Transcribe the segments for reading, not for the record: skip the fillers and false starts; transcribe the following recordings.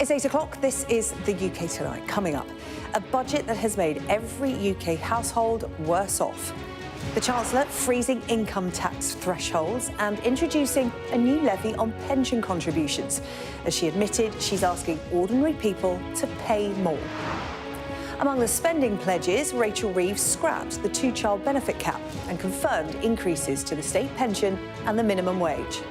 It's 8 o'clock. This is the UK Tonight. Coming up, a budget that has made every UK household worse off. The Chancellor freezing income tax thresholds and introducing a new levy on pension contributions. As she admitted, she's asking ordinary people to pay more. Among the spending pledges, Rachel Reeves scrapped the two-child benefit cap and confirmed increases to the state pension and the minimum wage.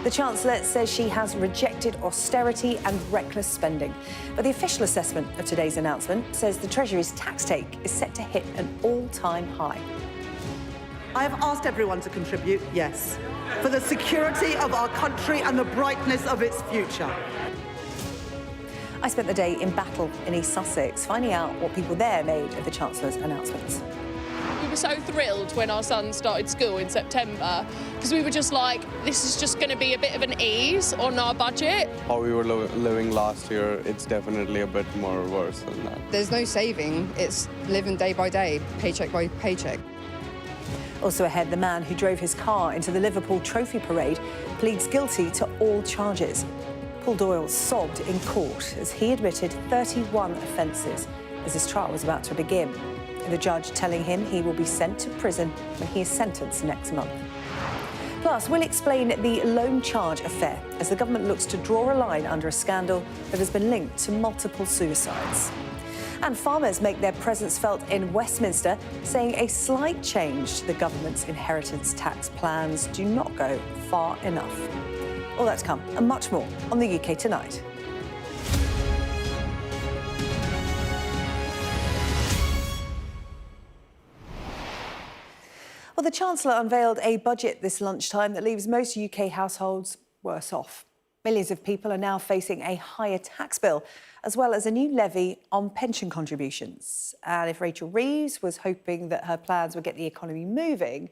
The Chancellor says she has rejected austerity and reckless spending. But the official assessment of today's announcement says the Treasury's tax take is set to hit an all-time high. I have asked everyone to contribute, yes, for the security of our country and the brightness of its future. I spent the day in Battle in East Sussex, finding out what people there made of the Chancellor's announcements. We were so thrilled when our son started school in September because we were just like, this is just going to be a bit of an ease on our budget. How we were living last year, it's definitely a bit more worse than that. There's no saving, it's living day by day, paycheck by paycheck. Also ahead, the man who drove his car into the Liverpool Trophy Parade pleads guilty to all charges. Paul Doyle sobbed in court as he admitted 31 offences as his trial was about to begin. The judge telling him he will be sent to prison when he is sentenced next month. Plus, we'll explain the loan charge affair as the government looks to draw a line under a scandal that has been linked to multiple suicides. And farmers make their presence felt in Westminster, saying a slight change to the government's inheritance tax plans do not go far enough. All that's come and much more on the UK Tonight. Well, the Chancellor unveiled a budget this lunchtime that leaves most UK households worse off. Millions of people are now facing a higher tax bill, as well as a new levy on pension contributions. And if Rachel Reeves was hoping that her plans would get the economy moving,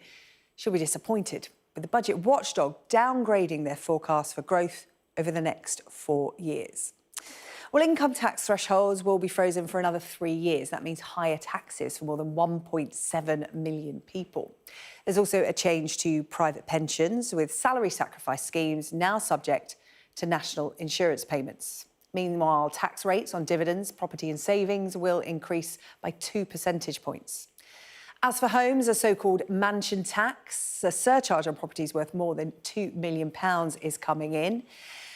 she'll be disappointed, with the budget watchdog downgrading their forecast for growth over the next 4 years. Well, income tax thresholds will be frozen for another 3 years. That means higher taxes for more than 1.7 million people. There's also a change to private pensions, with salary sacrifice schemes now subject to national insurance payments. Meanwhile, tax rates on dividends, property and savings will increase by 2 percentage points. As for homes, a so-called mansion tax, a surcharge on properties worth more than £2 million is coming in.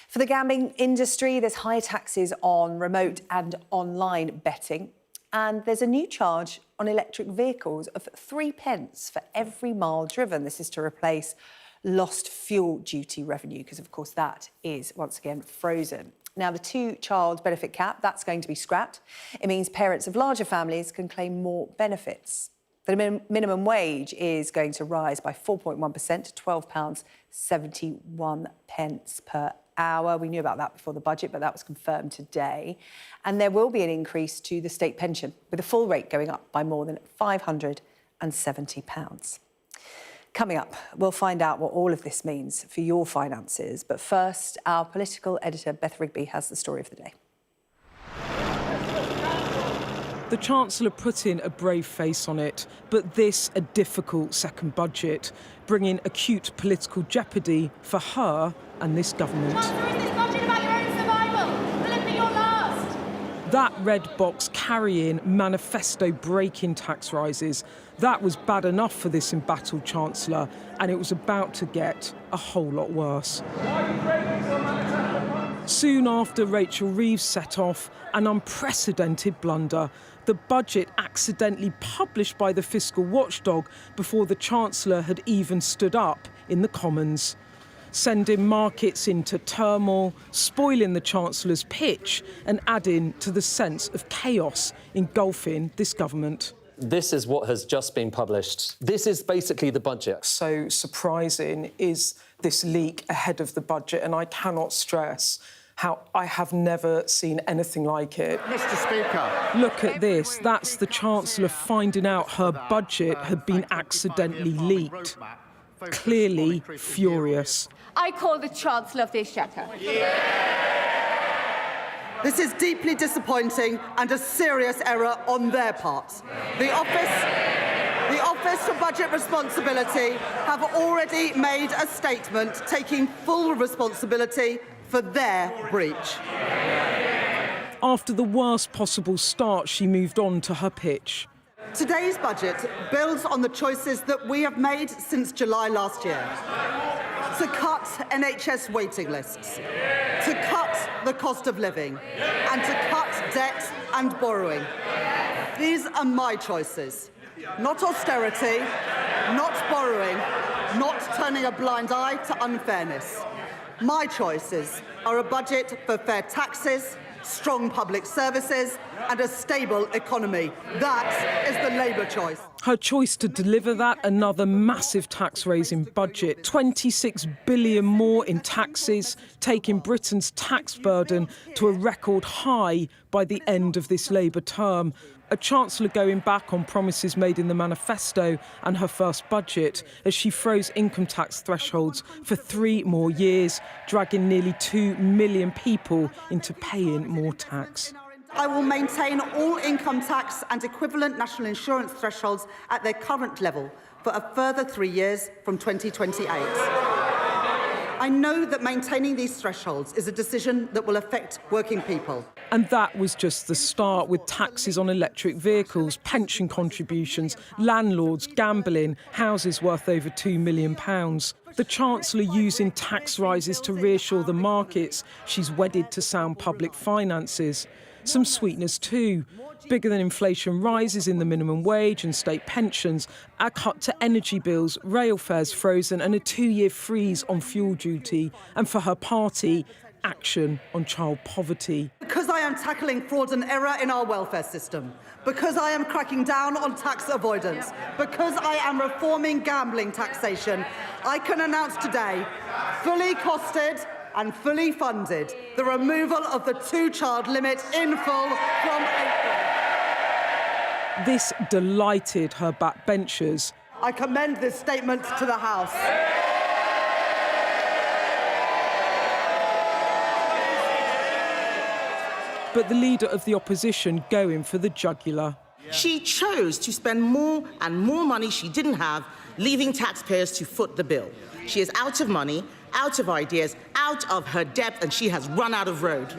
For the gambling industry, there's higher taxes on remote and online betting. And there's a new charge on electric vehicles of 3 pence for every mile driven. This is to replace lost fuel duty revenue, because, of course, that is, once again, frozen. Now, the two-child benefit cap, that's going to be scrapped. It means parents of larger families can claim more benefits. The minimum wage is going to rise by 4.1% to £12.71 per hour. We knew about that before the budget, but that was confirmed today. And there will be an increase to the state pension, with the full rate going up by more than £570. Coming up, we'll find out what all of this means for your finances. But first, our political editor, Beth Rigby, has the story of the day. The Chancellor put in a brave face on it, but this a difficult second budget, bringing acute political jeopardy for her and this government. Chancellor, is this budget about your own survival? Will it be your last? That red box carrying manifesto-breaking tax rises, that was bad enough for this embattled Chancellor, and it was about to get a whole lot worse. Soon after Rachel Reeves set off an unprecedented blunder, the budget accidentally published by the fiscal watchdog before the Chancellor had even stood up in the Commons, sending markets into turmoil, spoiling the Chancellor's pitch and adding to the sense of chaos engulfing this government. This is what has just been published. This is basically the budget. So surprising is this leak ahead of the budget, and I cannot stress how I have never seen anything like it. Mr. Speaker. Look at this. That's the Chancellor finding out her budget had been accidentally leaked. Clearly furious. I call the Chancellor of the Exchequer. This is deeply disappointing and a serious error on their part. The Office for Budget Responsibility have already made a statement taking full responsibility for their breach. After the worst possible start, she moved on to her pitch. Today's budget builds on the choices that we have made since July last year. To cut NHS waiting lists, to cut the cost of living, and to cut debt and borrowing. These are my choices. Not austerity, not borrowing, not turning a blind eye to unfairness. My choices are a budget for fair taxes, strong public services and a stable economy. That is the Labour choice. Her choice to deliver that, another massive tax-raising budget, 26 billion more in taxes, taking Britain's tax burden to a record high by the end of this Labour term. A Chancellor going back on promises made in the manifesto and her first budget as she froze income tax thresholds for 3 more years, dragging nearly 2 million people into paying more tax. I will maintain all income tax and equivalent national insurance thresholds at their current level for a further 3 years from 2028. I know that maintaining these thresholds is a decision that will affect working people. And that was just the start, with taxes on electric vehicles, pension contributions, landlords, gambling, houses worth over £2 million. The Chancellor using tax rises to reassure the markets she's wedded to sound public finances. Some sweeteners too. Bigger than inflation rises in the minimum wage and state pensions, a cut to energy bills, rail fares frozen and a 2-year freeze on fuel duty. And for her party, action on child poverty. Because I am tackling fraud and error in our welfare system, because I am cracking down on tax avoidance, because I am reforming gambling taxation, I can announce today, fully costed and fully funded, the removal of the 2-child limit in full from April. This delighted her backbenchers. I commend this statement to the House. But the leader of the opposition going for the jugular. She chose to spend more and more money she didn't have, leaving taxpayers to foot the bill. She is out of money, out of ideas, out of her depth, and she has run out of road.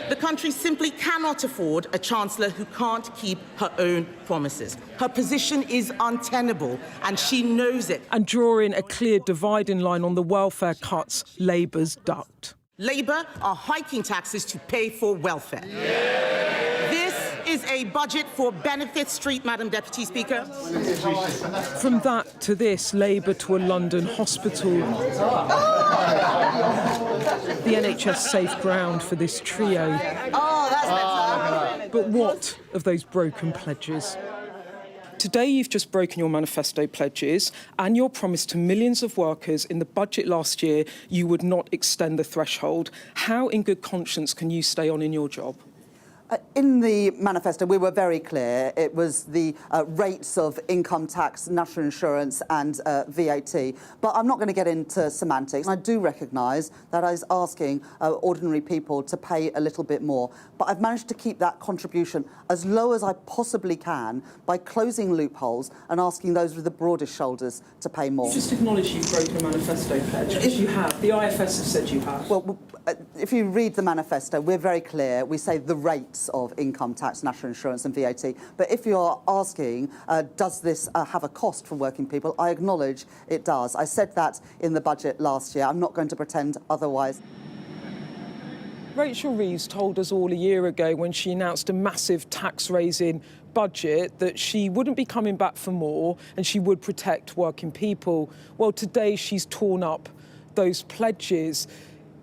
The country simply cannot afford a Chancellor who can't keep her own promises. Her position is untenable, and she knows it. And drawing a clear dividing line on the welfare cuts Labour's ducked. Labour are hiking taxes to pay for welfare. This is a budget for Benefit Street, Madam Deputy Speaker. From that to this, Labour to a London hospital. The NHS safe ground for this trio. Oh, that's better. But what of those broken pledges? Today you've just broken your manifesto pledges and your promise to millions of workers in the budget last year you would not extend the threshold. How in good conscience can you stay on in your job? In the manifesto, we were very clear. It was the rates of income tax, national insurance and VAT. But I'm not going to get into semantics. I do recognise that I was asking ordinary people to pay a little bit more. But I've managed to keep that contribution as low as I possibly can by closing loopholes and asking those with the broadest shoulders to pay more. Just acknowledge you've broken a manifesto pledge, because you have. The IFS have said you have. Well, if you read the manifesto, we're very clear. We say the rates of income tax, national insurance and VAT. But if you're asking, does this have a cost for working people, I acknowledge it does. I said that in the budget last year. I'm not going to pretend otherwise. Rachel Reeves told us all a year ago when she announced a massive tax-raising budget that she wouldn't be coming back for more and she would protect working people. Well, today she's torn up those pledges.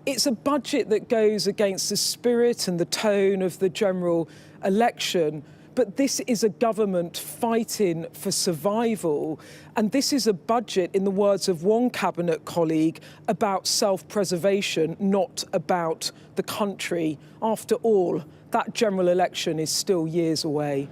It's a budget that goes against the spirit and the tone of the general election. But this is a government fighting for survival. And this is a budget, in the words of one cabinet colleague, about self-preservation, not about the country. After all, that general election is still years away.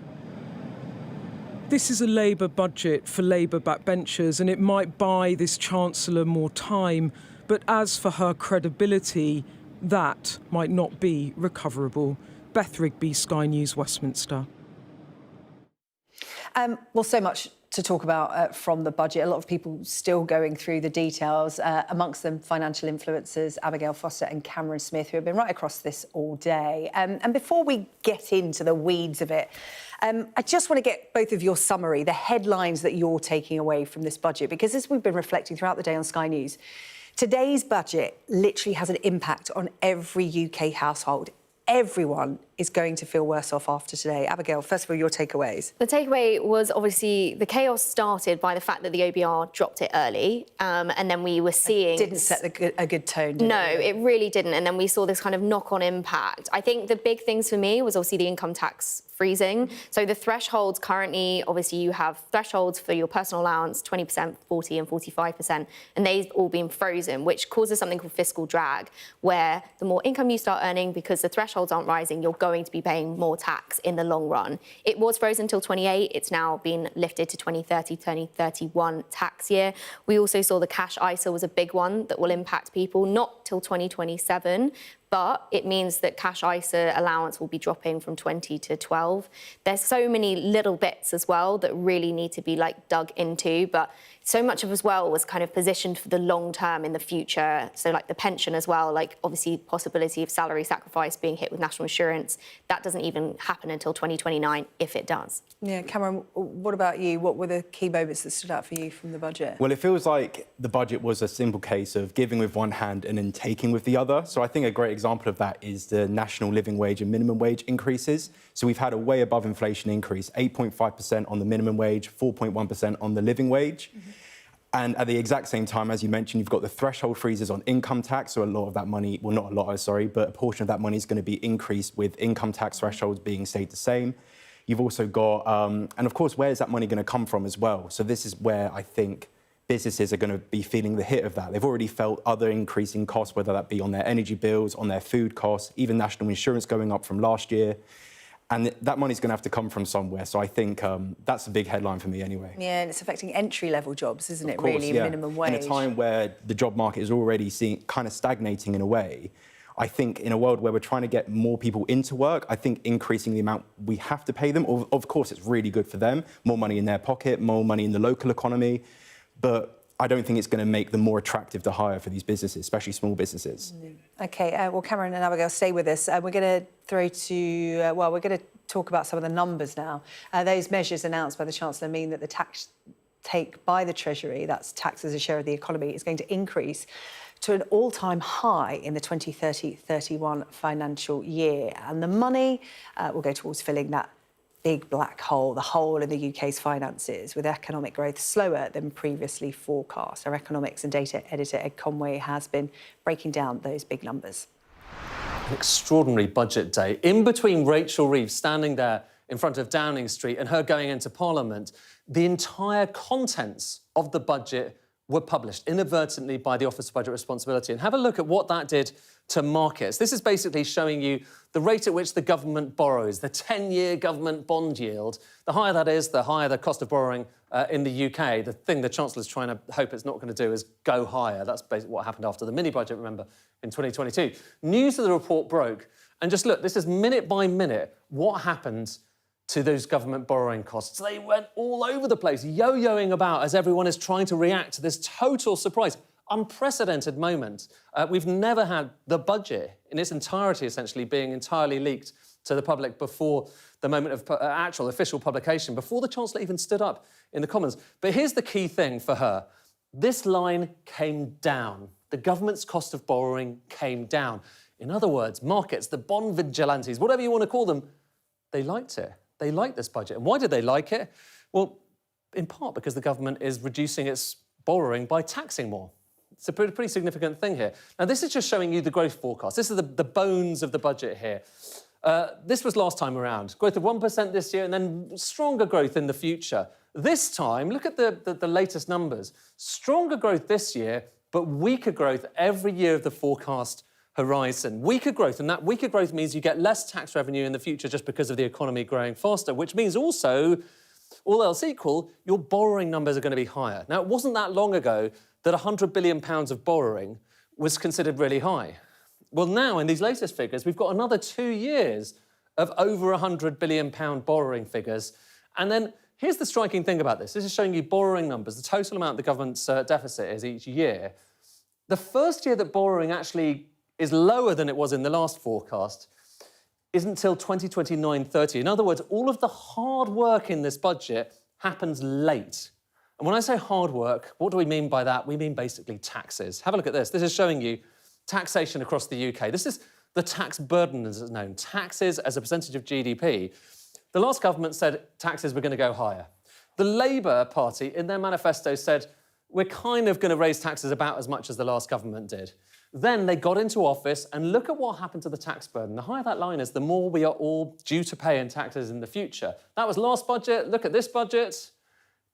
This is a Labour budget for Labour backbenchers, and it might buy this Chancellor more time. But as for her credibility, that might not be recoverable. Beth Rigby, Sky News, Westminster. Well, so much to talk about from the budget. A lot of people still going through the details, amongst them financial influencers Abigail Foster and Cameron Smith, who have been right across this all day. And before we get into the weeds of it, I just want to get both of your summary, the headlines that you're taking away from this budget, because as we've been reflecting throughout the day on Sky News, today's budget literally has an impact on every UK household. Everyone is going to feel worse off after today. Abigail, first of all, your takeaways. The takeaway was obviously the chaos started by the fact that the OBR dropped it early, and then we were seeing... It didn't set a good tone, did it? No, it really didn't, and then we saw this kind of knock-on impact. I think the big things for me was obviously the income tax freezing. So the thresholds currently, obviously you have thresholds for your personal allowance, 20%, 40% and 45%, and they've all been frozen, which causes something called fiscal drag, where the more income you start earning, because the thresholds aren't rising, you're going to be paying more tax in the long run. It was frozen until 28. It's now been lifted to 2030, 2031 tax year. We also saw the cash ISA was a big one that will impact people, not till 2027, but it means that cash ISA allowance will be dropping from 20 to 12. There's so many little bits as well that really need to be dug into, but so much of as well was kind of positioned for the long term in the future. So the pension as well, obviously possibility of salary sacrifice being hit with national insurance. That doesn't even happen until 2029 if it does. Yeah, Cameron, what about you? What were the key moments that stood out for you from the budget? Well, it feels like the budget was a simple case of giving with one hand and then taking with the other. So I think a great example of that is the national living wage and minimum wage increases. So we've had a way above inflation increase, 8.5% on the minimum wage, 4.1% on the living wage. Mm-hmm. And at the exact same time, as you mentioned, you've got the threshold freezes on income tax. So a lot of that money, well, not a lot, sorry, but a portion of that money is going to be increased with income tax thresholds being stayed the same. You've also got, and of course, where is that money going to come from as well? So this is where I think businesses are going to be feeling the hit of that. They've already felt other increasing costs, whether that be on their energy bills, on their food costs, even national insurance going up from last year. And that money's going to have to come from somewhere. So I think that's a big headline for me anyway. Yeah, and it's affecting entry-level jobs, isn't it, of course, really, yeah. minimum wage? In a time where the job market is already kind of stagnating in a way, I think in a world where we're trying to get more people into work, I think increasing the amount we have to pay them, of course, it's really good for them, more money in their pocket, more money in the local economy, but I don't think it's going to make them more attractive to hire for these businesses, especially small businesses. OK, well, Cameron and Abigail, stay with us. We're going to throw to, we're going to talk about some of the numbers now. Those measures announced by the Chancellor mean that the tax take by the Treasury, that's tax as a share of the economy, is going to increase to an all-time high in the 2030-31 financial year. And the money will go towards filling that big black hole, the hole in the UK's finances, with economic growth slower than previously forecast. Our economics and data editor, Ed Conway, has been breaking down those big numbers. An extraordinary budget day. In between Rachel Reeves standing there in front of Downing Street and her going into Parliament, the entire contents of the budget were published inadvertently by the Office of Budget Responsibility. And have a look at what that did to markets. This is basically showing you the rate at which the government borrows, the 10-year government bond yield. The higher that is, the higher the cost of borrowing in the UK. The thing the Chancellor's trying to hope it's not going to do is go higher. That's basically what happened after the mini-budget, remember, in 2022. News of the report broke. And just look, this is minute by minute what happened to those government borrowing costs. They went all over the place, yo-yoing about as everyone is trying to react to this total surprise, unprecedented moment. We've never had the budget in its entirety, essentially, being entirely leaked to the public before the moment of actual official publication, before the Chancellor even stood up in the Commons. But here's the key thing for her. This line came down. The government's cost of borrowing came down. In other words, markets, the bond vigilantes, whatever you want to call them, they liked it. They liked this budget. And why did they like it? Well, in part because the government is reducing its borrowing by taxing more. It's a pretty significant thing here. Now, this is just showing you the growth forecast. This is the bones of the budget here. This was last time around. Growth of 1% this year and then stronger growth in the future. This time, look at the latest numbers. Stronger growth this year, but weaker growth every year of the forecast horizon. Weaker growth, and that weaker growth means you get less tax revenue in the future just because of the economy growing faster, which means also, all else equal, your borrowing numbers are going to be higher. Now, it wasn't that long ago that £100 billion of borrowing was considered really high. Well, now, in these latest figures, we've got another 2 years of over £100 billion borrowing figures. And then Here's the striking thing about this. This is showing you borrowing numbers, the total amount the government's deficit is each year. The first year that borrowing actually is lower than it was in the last forecast isn't until 2029-30. In other words, all of the hard work in this budget happens late. And when I say hard work, what do we mean by that? We mean basically taxes. Have a look at this. This is showing you taxation across the UK. This is the tax burden, as it's known, taxes as a percentage of GDP. The last government said taxes were going to go higher. The Labour Party, in their manifesto, said we're kind of going to raise taxes about as much as the last government did. Then they got into office, and look at what happened to the tax burden. The higher that line is, the more we are all due to pay in taxes in the future. That was last budget. Look at this budget.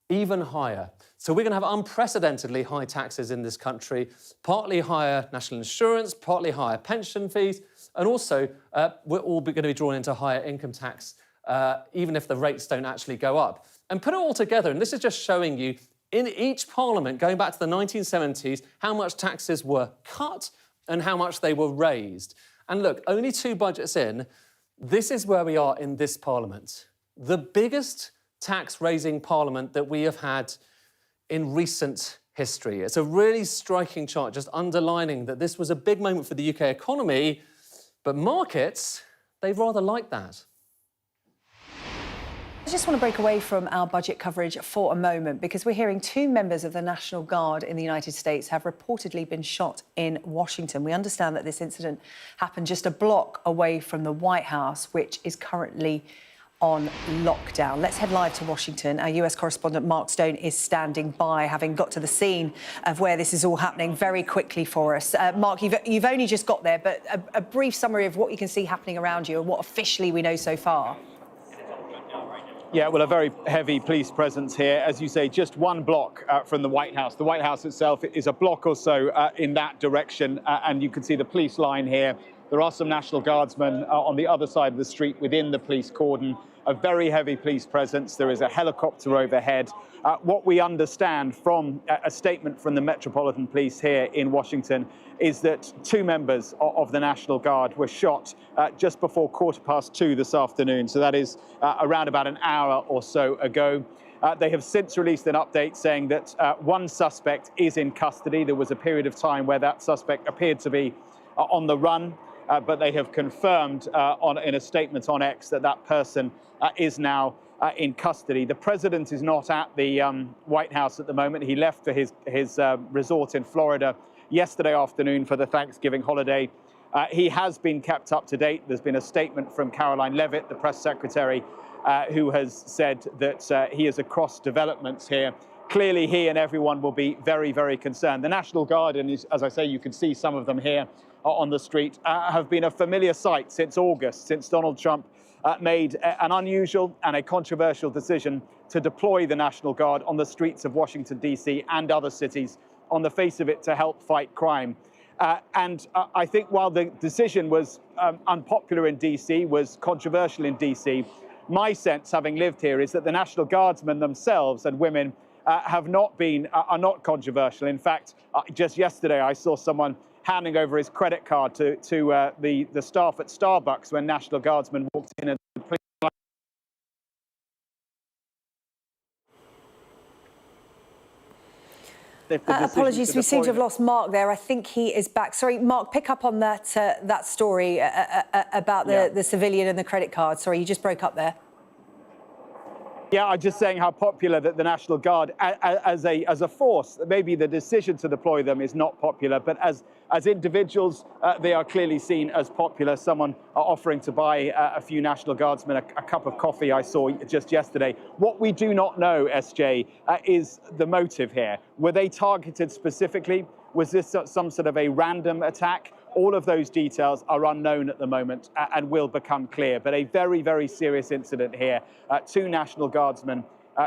Even higher. So we're going to have unprecedentedly high taxes in this country, partly higher national insurance, partly higher pension fees, and also we're all going to be drawn into higher income tax, even if the rates don't actually go up. And put it all together, and this is just showing you, in each parliament, going back to the 1970s, how much taxes were cut and how much they were raised. And look, only 2 budgets in, this is where we are in this parliament. The biggest tax-raising parliament that we have had in recent history. It's a really striking chart, just underlining that this was a big moment for the UK economy, but markets, they rather like that. I just want to break away from our budget coverage for a moment because we're hearing 2 members of the National Guard in the United States have reportedly been shot in Washington. We understand that this incident happened just a block away from the White House, which is currently on lockdown. Let's head live to Washington. Our US correspondent Mark Stone is standing by, having got to the scene of where this is all happening very quickly for us. Mark, you've only just got there, but a brief summary of what you can see happening around you and what officially we know so far. Yeah, well, a very heavy police presence here. As you say, just 1 block from the White House. The White House itself is a block or so in that direction, and you can see the police line here. There are some National Guardsmen on the other side of the street within the police cordon. A very heavy police presence. There is a helicopter overhead. What we understand from a statement from the Metropolitan Police here in Washington is that 2 members of the National Guard were shot just before 2:15 this afternoon. So that is around about an hour or so ago. They have since released an update saying that 1 suspect is in custody. There was a period of time where that suspect appeared to be on the run, but they have confirmed in a statement on X that that person is now in custody. The president is not at the White House at the moment. He left for his resort in Florida yesterday afternoon for the Thanksgiving holiday. He has been kept up to date. There's been a statement from Caroline Leavitt, the press secretary, who has said that he is across developments here. Clearly, he and everyone will be very, very concerned. The National Guard, and as I say, you can see some of them here on the street, have been a familiar sight since August, since Donald Trump made an unusual and a controversial decision to deploy the National Guard on the streets of Washington, D.C. and other cities, on the face of it, to help fight crime. And I think while the decision was unpopular in D.C., was controversial in D.C., my sense, having lived here, is that the National Guardsmen themselves and women are not controversial. In fact, just yesterday I saw someone handing over his credit card to the staff at Starbucks when National Guardsmen walked in. And apologies, we seem to have lost Mark there. I think he is back. Sorry, Mark, pick up on that story about the civilian and the credit card. Sorry, you just broke up there. Yeah, I'm just saying how popular that the National Guard, as a force, maybe the decision to deploy them is not popular, but as individuals, they are clearly seen as popular. Someone offering to buy a few National Guardsmen a cup of coffee I saw just yesterday. What we do not know, SJ, is the motive here. Were they targeted specifically? Was this some sort of a random attack? All of those details are unknown at the moment and will become clear. But a very, very serious incident here. 2 National Guardsmen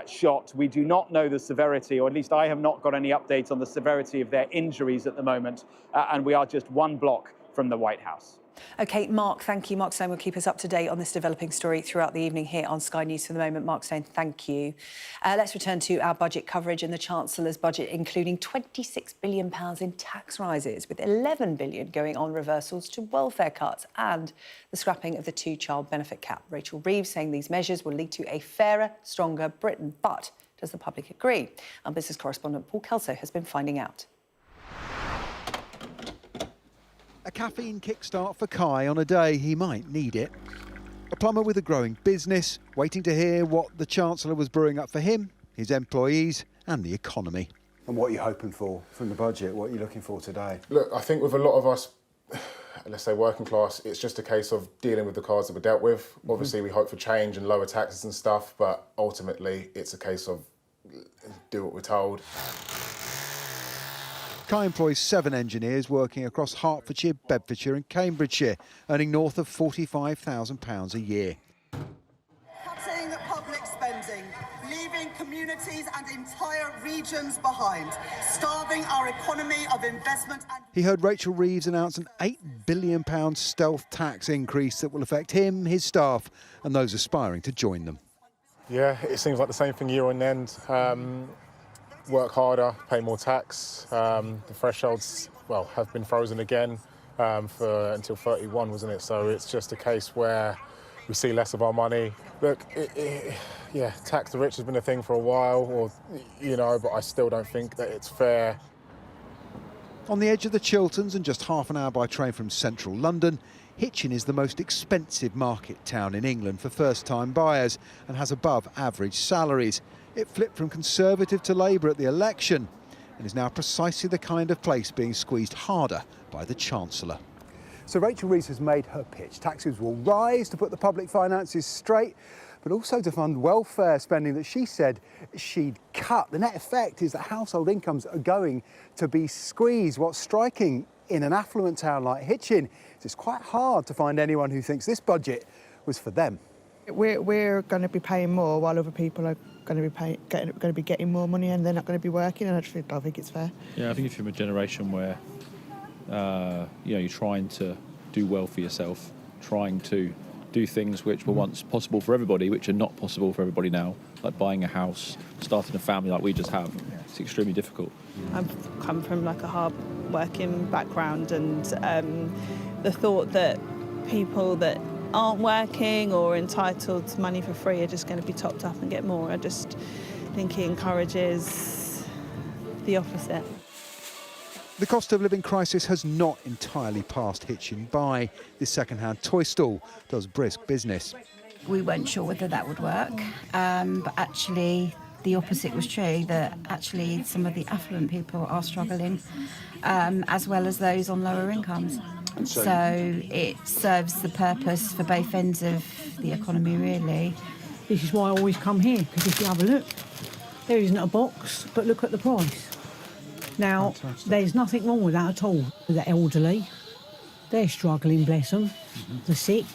shot. We do not know the severity, or at least I have not got any updates on the severity of their injuries at the moment. And we are just 1 block from the White House. OK, Mark, thank you. Mark Stone will keep us up to date on this developing story throughout the evening here on Sky News for the moment. Mark Stone, thank you. Let's return to our budget coverage and the Chancellor's budget, including £26 billion in tax rises, with £11 billion going on reversals to welfare cuts and the scrapping of the two-child benefit cap. Rachel Reeves saying these measures will lead to a fairer, stronger Britain. But does the public agree? Our business correspondent Paul Kelso has been finding out. A caffeine kickstart for Kai on a day he might need it. A plumber with a growing business, waiting to hear what the Chancellor was brewing up for him, his employees and the economy. And what are you hoping for from the budget? What are you looking for today? Look, I think with a lot of us, let's say working class, it's just a case of dealing with the cards that we're dealt with. Obviously, we hope for change and lower taxes and stuff, but ultimately it's a case of do what we're told. Kai employs 7 engineers working across Hertfordshire, Bedfordshire and Cambridgeshire, earning north of £45,000 a year. Cutting public spending, leaving communities and entire regions behind, starving our economy of investment and... He heard Rachel Reeves announce an £8 billion stealth tax increase that will affect him, his staff and those aspiring to join them. Yeah, it seems like the same thing year on end. Work harder, pay more tax. The thresholds, well, have been frozen again for until 31, wasn't it? So it's just a case where we see less of our money. Look, yeah, tax the rich has been a thing for a while, or but I still don't think that it's fair. On the edge of the Chilterns and just half an hour by train from central London, Hitchin is the most expensive market town in England for first-time buyers and has above average salaries. It flipped from Conservative to Labour at the election and is now precisely the kind of place being squeezed harder by the Chancellor. So Rachel Reeves has made her pitch. Taxes will rise to put the public finances straight, but also to fund welfare spending that she said she'd cut. The net effect is that household incomes are going to be squeezed. What's striking in an affluent town like Hitchin is it's quite hard to find anyone who thinks this budget was for them. We're going to be paying more while other people are going to be getting more money and they're not going to be working, and I just don't think it's fair. Yeah, I think if you're from a generation where you're trying to do well for yourself, trying to do things which were once possible for everybody, which are not possible for everybody now, like buying a house, starting a family like we just have, it's extremely difficult. I've come from like a hard working background, and the thought that people that aren't working or entitled to money for free are just going to be topped up and get more. I just think it encourages the opposite. The cost of living crisis has not entirely passed Hitchin by. This second-hand toy stall does brisk business. We weren't sure whether that would work, but actually the opposite was true, that actually some of the affluent people are struggling, as well as those on lower incomes. So it serves the purpose for both ends of the economy, really. This is why I always come here, because if you have a look, there isn't a box, but look at the price. Now, fantastic. There's nothing wrong with that at all. The elderly, they're struggling, bless them. The sick,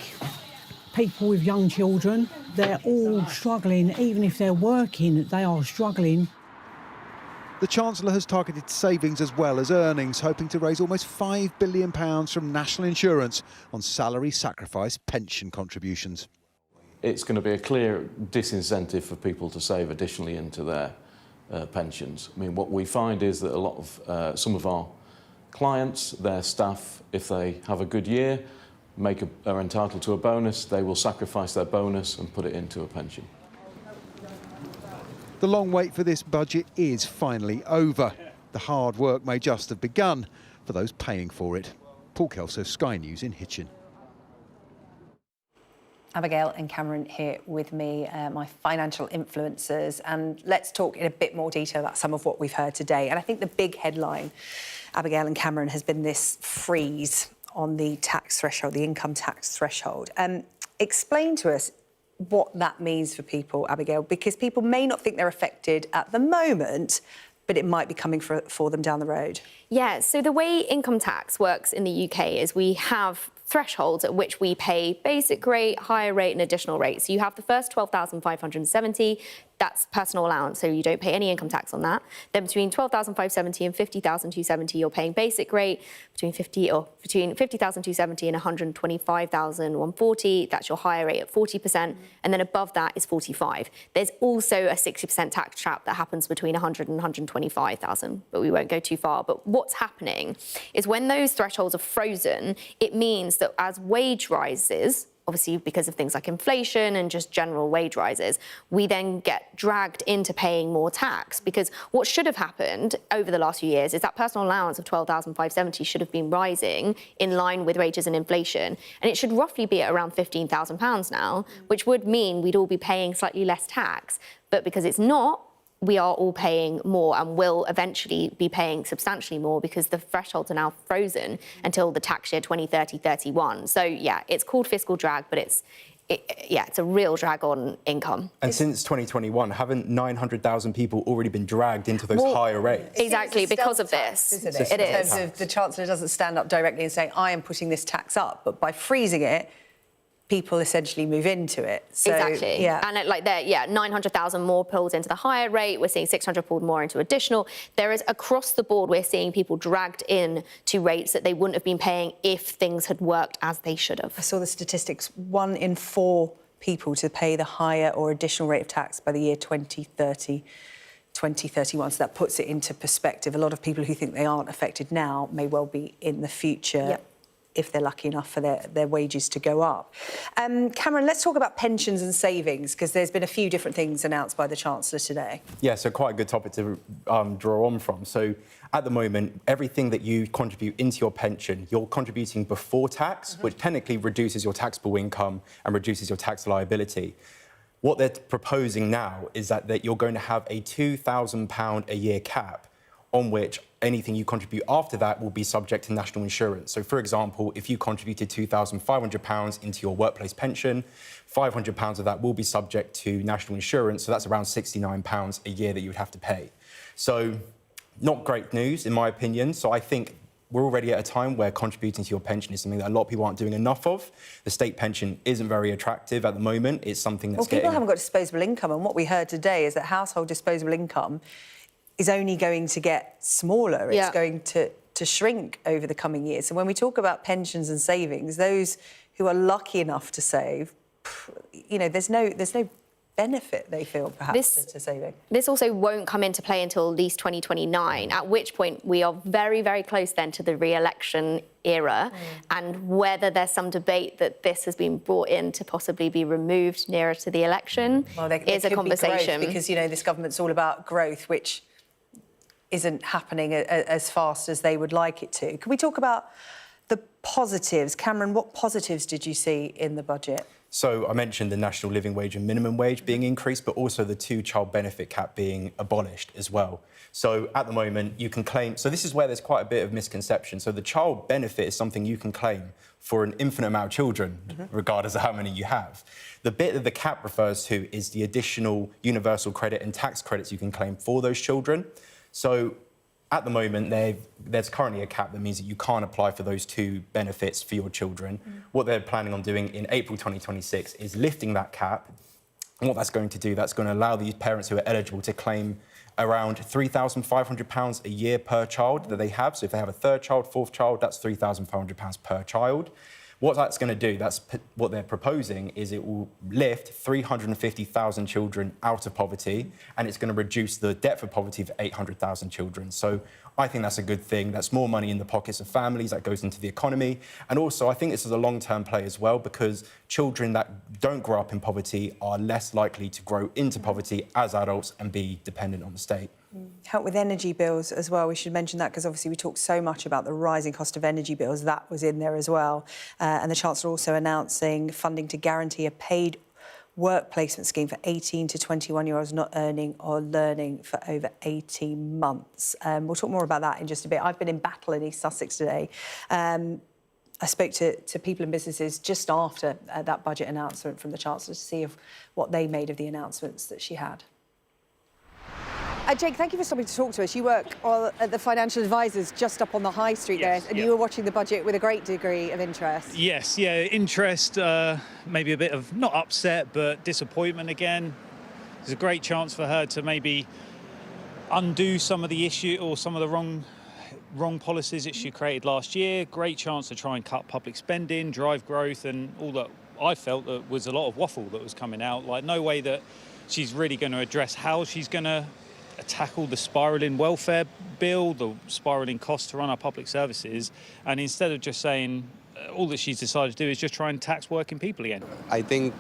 people with young children, they're all struggling. Even if they're working, they are struggling. The Chancellor has targeted savings as well as earnings, hoping to raise almost £5 billion from national insurance on salary sacrifice pension contributions. It's going to be a clear disincentive for people to save additionally into their pensions. I mean, what we find is that a lot of some of our clients, their staff, if they have a good year, are entitled to a bonus, they will sacrifice their bonus and put it into a pension. The long wait for this budget is finally over. The hard work may just have begun for those paying for it. Paul Kelso, Sky News in Hitchin. Abigail and Cameron here with me, my financial influencers, and let's talk in a bit more detail about some of what we've heard today. And I think the big headline, Abigail and Cameron, has been this freeze on the tax threshold, the income tax threshold. Explain to us what that means for people, Abigail, because people may not think they're affected at the moment, but it might be coming for them down the road. Yeah, so the way income tax works in the UK is we have thresholds at which we pay basic rate, higher rate and additional rate. So you have the first 12,570 That's personal allowance, so you don't pay any income tax on that. Then between 12,570 and 50,270, you're paying basic rate. Between 50,270 and 125,140, that's your higher rate at 40%, and then above that is 45. There's also a 60% tax trap that happens between 100 and 125,000, but we won't go too far. But what's happening is when those thresholds are frozen, it means that as wage rises, obviously because of things like inflation and just general wage rises, we then get dragged into paying more tax, because what should have happened over the last few years is that personal allowance of 12,570 should have been rising in line with wages and inflation, and it should roughly be at around £15,000 now, which would mean we'd all be paying slightly less tax. But because it's not, we are all paying more and will eventually be paying substantially more because the thresholds are now frozen until the tax year 2030-31. So, yeah, it's called fiscal drag, but it's a real drag on income. And since 2021, haven't 900,000 people already been dragged into those higher rates? Exactly, because of this. Isn't it? It is. In terms of the Chancellor doesn't stand up directly and say, I am putting this tax up, but by freezing it, people essentially move into it. So, exactly. Yeah. And 900,000 more pulled into the higher rate. We're seeing 600 pulled more into additional. There is, across the board, we're seeing people dragged in to rates that they wouldn't have been paying if things had worked as they should have. I saw the statistics, 1 in 4 people to pay the higher or additional rate of tax by the year 2030. 2031, so that puts it into perspective. A lot of people who think they aren't affected now may well be in the future. Yep. If they're lucky enough for their wages to go up. Cameron, let's talk about pensions and savings, because there's been a few different things announced by the Chancellor today. Yeah, so quite a good topic to draw on from. So at the moment, everything that you contribute into your pension, you're contributing before tax, which technically reduces your taxable income and reduces your tax liability. What they're proposing now is that you're going to have a £2,000 a year cap on which anything you contribute after that will be subject to national insurance. So, for example, if you contributed £2,500 into your workplace pension, £500 of that will be subject to national insurance, so that's around £69 a year that you would have to pay. So, not great news, in my opinion. So I think we're already at a time where contributing to your pension is something that a lot of people aren't doing enough of. The state pension isn't very attractive at the moment. It's something that's people haven't got disposable income, and what we heard today is that household disposable income is only going to get smaller. It's going to shrink over the coming years. So when we talk about pensions and savings, those who are lucky enough to save, you know, there's no benefit, they feel, perhaps, to saving. This also won't come into play until at least 2029, at which point we are very, very close then to the re-election era, and whether there's some debate that this has been brought in to possibly be removed nearer to the election is a conversation. Because, you know, this government's all about growth, which isn't happening as fast as they would like it to. Can we talk about the positives? Cameron, what positives did you see in the budget? So I mentioned the national living wage and minimum wage being increased, but also the 2-child benefit cap being abolished as well. So at the moment, you can claim... So this is where there's quite a bit of misconception. So the child benefit is something you can claim for an infinite amount of children, regardless of how many you have. The bit that the cap refers to is the additional universal credit and tax credits you can claim for those children. So at the moment, there's currently a cap that means that you can't apply for those 2 benefits for your children. What they're planning on doing in April 2026 is lifting that cap. And what that's going to do, that's going to allow these parents who are eligible to claim around £3,500 a year per child that they have. So if they have a 3rd child, 4th child, that's £3,500 per child. What that's going to do, that's what they're proposing, is it will lift 350,000 children out of poverty, and it's going to reduce the depth of poverty for 800,000 children. So I think that's a good thing. That's more money in the pockets of families, that goes into the economy. And also, I think this is a long-term play as well, because children that don't grow up in poverty are less likely to grow into poverty as adults and be dependent on the state. Help with energy bills as well. We should mention that because obviously we talk so much about the rising cost of energy bills. That was in there as well. And the Chancellor also announcing funding to guarantee a paid work placement scheme for 18 to 21-year-olds not earning or learning for over 18 months. We'll talk more about that in just a bit. I've been in Battle in East Sussex today. I spoke to people and businesses just after that budget announcement from the Chancellor to see what they made of the announcements that she had. Jake, thank you for stopping to talk to us. You work at the Financial Advisors just up on the High Street there, and you were watching the budget with a great degree of interest. Yes, yeah, interest, maybe a bit of, not upset, but disappointment again. It's a great chance for her to maybe undo some of the issue or some of the wrong policies that she created last year. Great chance to try and cut public spending, drive growth, and all that. I felt that was a lot of waffle that was coming out. Like, no way that she's really going to address how she's going to tackle the spiralling welfare bill, the spiralling costs to run our public services. And instead of just saying all that she's decided to do is just try and tax working people again. I think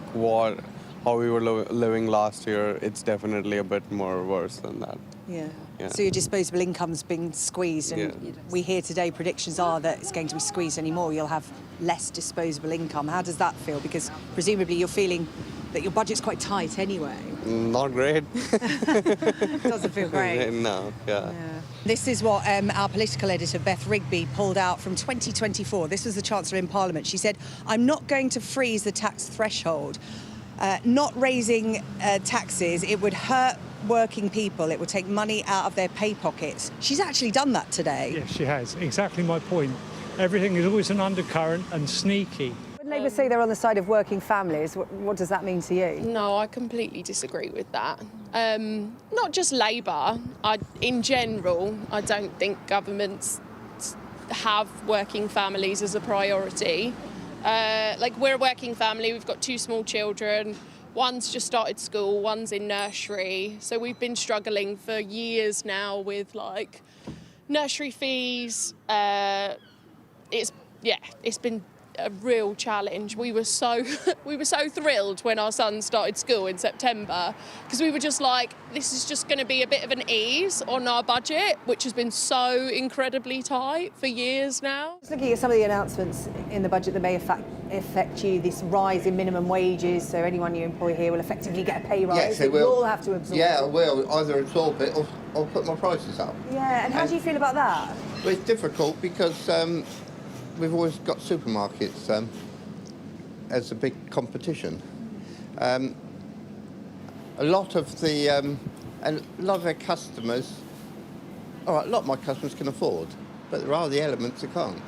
how we were living last year, it's definitely a bit more worse than that. Yeah. Yeah. So your disposable income's been squeezed, and we hear today predictions are that it's going to be squeezed anymore. You'll have less disposable income. How does that feel? Because presumably you're feeling that your budget's quite tight anyway. Not great. Doesn't feel great. No, yeah. This is what our political editor, Beth Rigby, pulled out from 2024. This was the Chancellor in Parliament. She said, "I'm not going to freeze the tax threshold. Not raising taxes, it would hurt working people. It would take money out of their pay pockets." She's actually done that today. Yes, she has. Exactly my point. Everything is always an undercurrent and sneaky. When Labour say they're on the side of working families, what does that mean to you? No, I completely disagree with that. Not just Labour. In general, I don't think governments have working families as a priority. Like, we're a working family, we've got 2 small children. One's just started school, one's in nursery. So we've been struggling for years now with, like, nursery fees. It's been a real challenge. We were so thrilled when our son started school in September, because we were just like, this is just going to be a bit of an ease on our budget, which has been so incredibly tight for years now. Just looking at some of the announcements in the budget that may affect you, this rise in minimum wages, so anyone you employ here will effectively get a pay rise. Yes, it will. You'll have to absorb Yeah, it. I will. Either absorb it or put my prices up. Yeah, and how do you feel about that? Well, it's difficult because we've always got supermarkets as a big competition. A lot of their customers, all right, a lot of my customers can afford, but there are the elements that can't.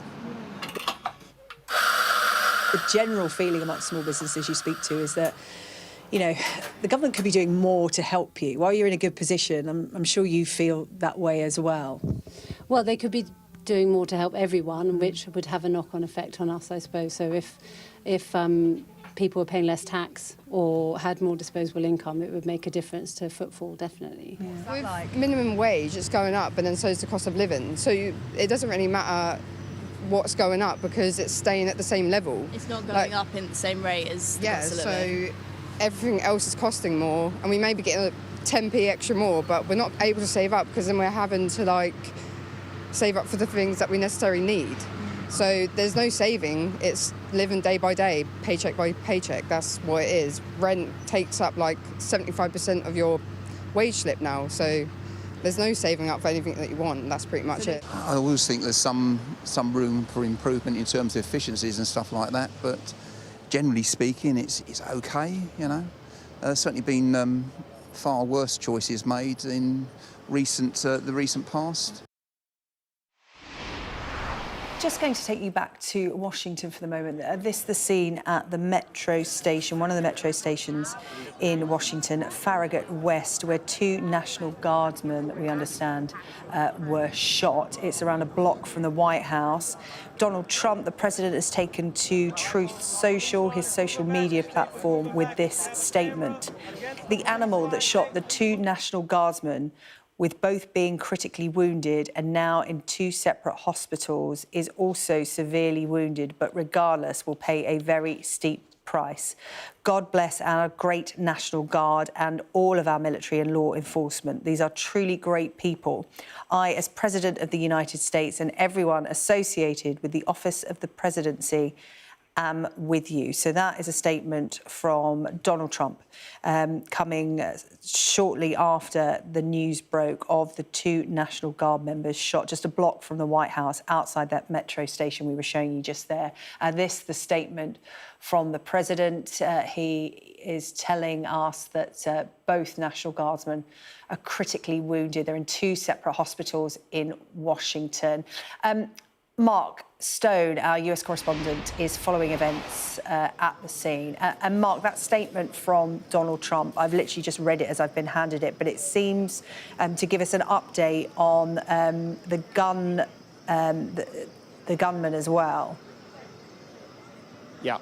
The general feeling amongst small businesses you speak to is that, you know, the government could be doing more to help you. While you're in a good position, I'm sure you feel that way as well. Well, they could be doing more to help everyone, which would have a knock-on effect on us, I suppose. So if people were paying less tax or had more disposable income, it would make a difference to footfall, definitely. Yeah. With minimum wage, it's going up, and then so is the cost of living. So it doesn't really matter what's going up because it's staying at the same level. It's not going up in the same rate as the cost of living. So everything else is costing more, and we may be getting 10p extra more, but we're not able to save up because then we're having to save up for the things that we necessarily need. So there's no saving, it's living day by day, paycheck by paycheck, that's what it is. Rent takes up 75% of your wage slip now, so there's no saving up for anything that you want, and that's pretty much it. I always think there's some room for improvement in terms of efficiencies and stuff like that, but generally speaking, it's okay, you know. There's certainly been far worse choices made in the recent past. Just going to take you back to Washington for the moment. This is the scene at the metro station, one of the metro stations in Washington, Farragut West, where 2 National Guardsmen, that we understand, were shot. It's around a block from the White House. Donald Trump, the president, has taken to Truth Social, his social media platform, with this statement. The animal that shot the 2 National Guardsmen, with both being critically wounded and now in 2 separate hospitals, is also severely wounded, but regardless will pay a very steep price. God bless our great National Guard and all of our military and law enforcement. These are truly great people. I, as President of the United States, and everyone associated with the office of the presidency, am with you. So that is a statement from Donald Trump, coming shortly after the news broke of the 2 National Guard members shot just a block from the White House, outside that metro station we were showing you just there. The statement from the president. He is telling us that both National Guardsmen are critically wounded. They're in 2 separate hospitals in Washington. Mark Stone, our US correspondent, is following events at the scene. And Mark, that statement from Donald Trump, I've literally just read it as I've been handed it, but it seems to give us an update on the gunman as well. Yeah.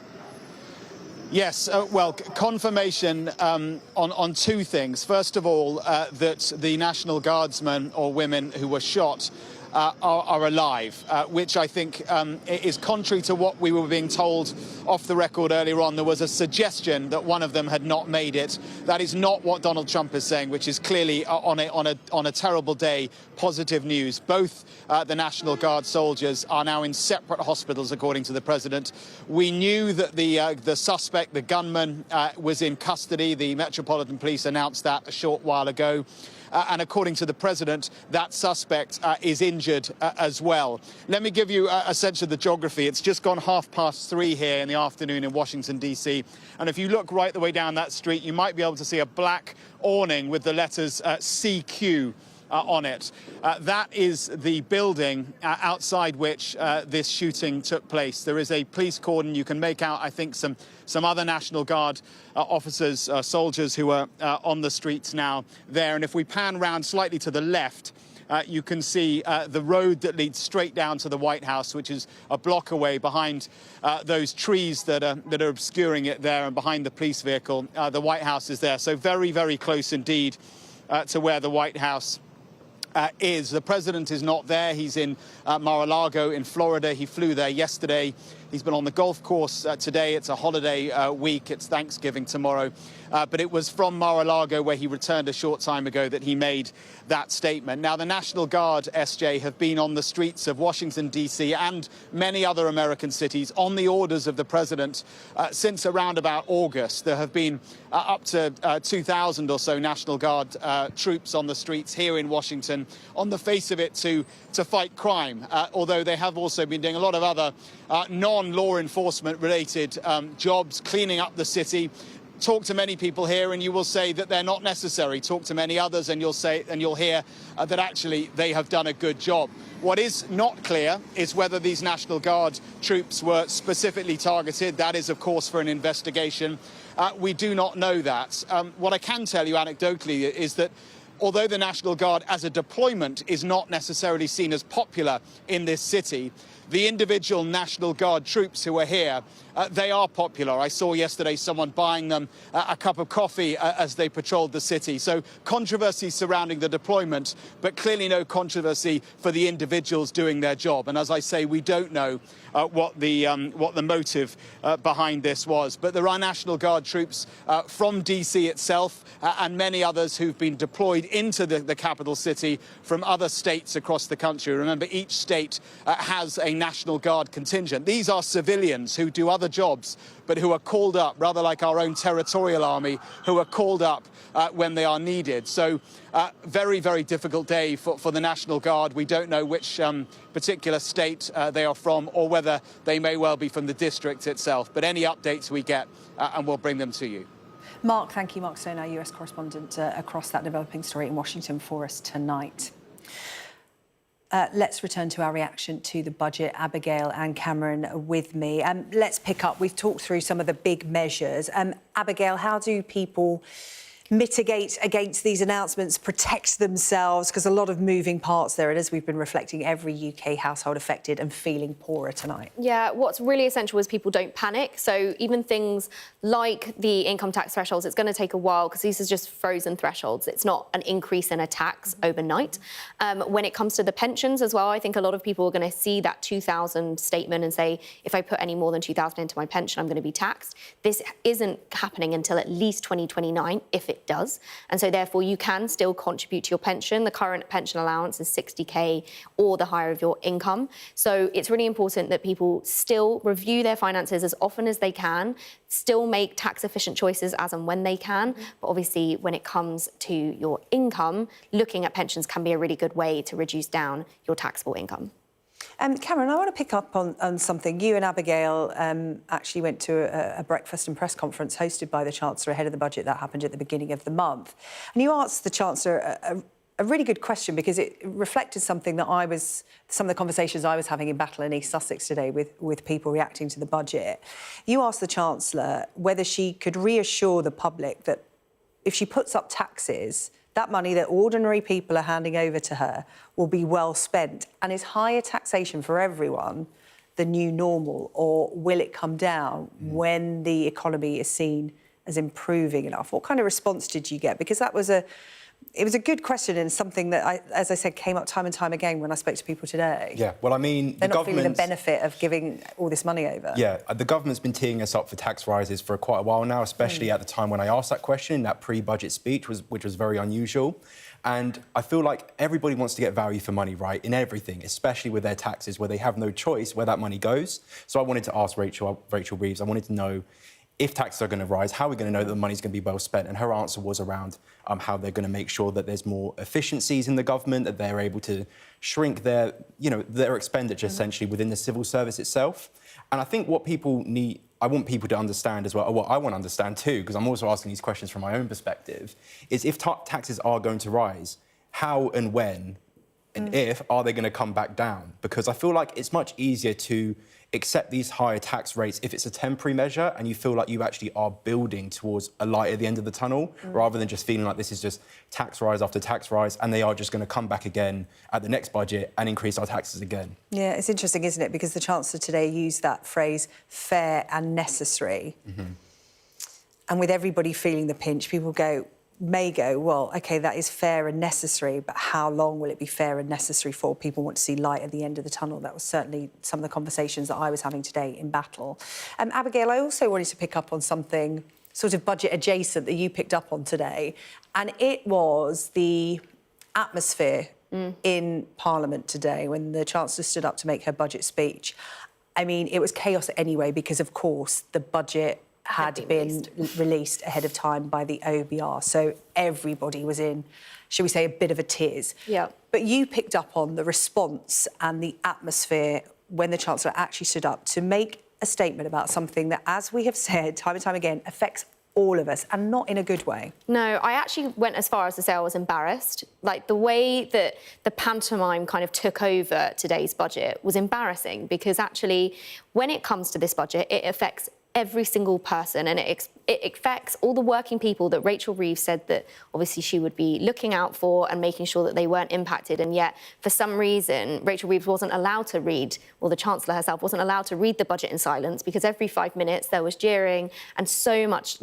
Yes, well, confirmation on two things. First of all, that the National Guardsmen or women who were shot are alive, which I think is contrary to what we were being told off the record earlier on. There was a suggestion that one of them had not made it. That is not what Donald Trump is saying, which is clearly on a terrible day, positive news. Both the National Guard soldiers are now in separate hospitals, according to the president. We knew that the suspect, the gunman, was in custody. The Metropolitan Police announced that a short while ago. And according to the president, that suspect is injured as well. Let me give you a sense of the geography. It's just gone 3:30 here in the afternoon in Washington, D.C. And if you look right the way down that street, you might be able to see a black awning with the letters CQ on it. That is the building outside which this shooting took place. There is a police cordon. You can make out, I think, some other National Guard officers, soldiers who are on the streets now there. And if we pan round slightly to the left, you can see the road that leads straight down to the White House, which is a block away behind those trees that are obscuring it there, and behind the police vehicle. The White House is there. So very, very close indeed to where the White House is. The president is not there. He's in Mar-a-Lago in Florida. He flew there yesterday. He's been on the golf course today. It's a holiday week. It's Thanksgiving tomorrow. But it was from Mar-a-Lago, where he returned a short time ago, that he made that statement. Now, the National Guard, SJ, have been on the streets of Washington, D.C. and many other American cities on the orders of the president since around about August. There have been up to 2,000 or so National Guard troops on the streets here in Washington, on the face of it, to fight crime, although they have also been doing a lot of other non-law enforcement related jobs, cleaning up the city. Talk to many people here and you will say that they're not necessary. Talk to many others and you'll hear that actually they have done a good job. What is not clear is whether these National Guard troops were specifically targeted. That is, of course, for an investigation. We do not know that. What I can tell you anecdotally is that although the National Guard as a deployment is not necessarily seen as popular in this city, the individual National Guard troops who are here, they are popular. I saw yesterday someone buying them a cup of coffee as they patrolled the city. So controversy surrounding the deployment, but clearly no controversy for the individuals doing their job. And as I say, we don't know what the motive behind this was. But there are National Guard troops from DC itself and many others who've been deployed into the capital city from other states across the country. Remember, each state has a National Guard contingent. These are civilians who do other jobs, but who are called up, rather like our own territorial army, who are called up when they are needed. So very, very difficult day for the National Guard. We don't know which particular state they are from, or whether they may well be from the district itself. But any updates we get, and we'll bring them to you. Mark, thank you. Mark Stone, our US correspondent across that developing story in Washington for us tonight. Let's return to our reaction to the budget. Abigail and Cameron with me. Let's pick up. We've talked through some of the big measures. Abigail, how do people mitigate against these announcements, protect themselves? Because a lot of moving parts there. And as we've been reflecting, every UK household affected and feeling poorer tonight. Yeah, what's really essential is people don't panic. So even things like the income tax thresholds, it's going to take a while because these are just frozen thresholds. It's not an increase in a tax overnight. When it comes to the pensions as well, I think a lot of people are going to see that 2,000 statement and say, if I put any more than 2,000 into my pension, I'm going to be taxed. This isn't happening until at least 2029, if it does. And so therefore you can still contribute to your pension. The current pension allowance is 60k or the higher of your income. So it's really important that people still review their finances as often as they can, still make tax efficient choices as and when they can. But obviously when it comes to your income, looking at pensions can be a really good way to reduce down your taxable income. Cameron, I want to pick up on something. You and Abigail actually went to a breakfast and press conference hosted by the Chancellor ahead of the budget that happened at the beginning of the month. And you asked the Chancellor a really good question because it reflected something that some of the conversations I was having in Battle in East Sussex today with people reacting to the budget. You asked the Chancellor whether she could reassure the public that if she puts up taxes, that money that ordinary people are handing over to her will be well spent. And is higher taxation for everyone the new normal, or will it come down when the economy is seen as improving enough? What kind of response did you get? Because it was a good question and something that, as I said, came up time and time again when I spoke to people today. Yeah, well, I mean, they're not feeling the benefit of giving all this money over. Yeah, the government's been teeing us up for tax rises for quite a while now, especially at the time when I asked that question in that pre-budget speech, which was very unusual. And I feel like everybody wants to get value for money, right, in everything, especially with their taxes, where they have no choice where that money goes. So I wanted to ask Rachel Reeves, I wanted to know, if taxes are going to rise, how are we going to know that the money's going to be well spent? And her answer was around how they're going to make sure that there's more efficiencies in the government, that they're able to shrink their expenditure essentially within the civil service itself. And I think what people need, I want people to understand as well, or what I want to understand too, because I'm also asking these questions from my own perspective, is if taxes are going to rise, how and when and if are they going to come back down? Because I feel like it's much easier to accept these higher tax rates if it's a temporary measure and you feel like you actually are building towards a light at the end of the tunnel, rather than just feeling like this is just tax rise after tax rise and they are just going to come back again at the next budget and increase our taxes again. Yeah, it's interesting, isn't it? Because the Chancellor today used that phrase, fair and necessary. And with everybody feeling the pinch, people may go, well, OK, that is fair and necessary, but how long will it be fair and necessary for? People want to see light at the end of the tunnel. That was certainly some of the conversations that I was having today in Battle. Abigail, I also wanted to pick up on something sort of budget adjacent that you picked up on today, and it was the atmosphere in Parliament today when the Chancellor stood up to make her budget speech. I mean, it was chaos anyway because, of course, the budget had been released ahead of time by the OBR. So everybody was in, shall we say, a bit of a tears. Yeah. But you picked up on the response and the atmosphere when the Chancellor actually stood up to make a statement about something that, as we have said time and time again, affects all of us, and not in a good way. No, I actually went as far as to say I was embarrassed. Like, the way that the pantomime kind of took over today's budget was embarrassing, because actually, when it comes to this budget, it affects every single person, and it affects all the working people that Rachel Reeves said that obviously she would be looking out for and making sure that they weren't impacted. And yet, for some reason, Rachel Reeves wasn't allowed to read, or the Chancellor herself wasn't allowed to read the budget in silence, because every 5 minutes there was jeering and so much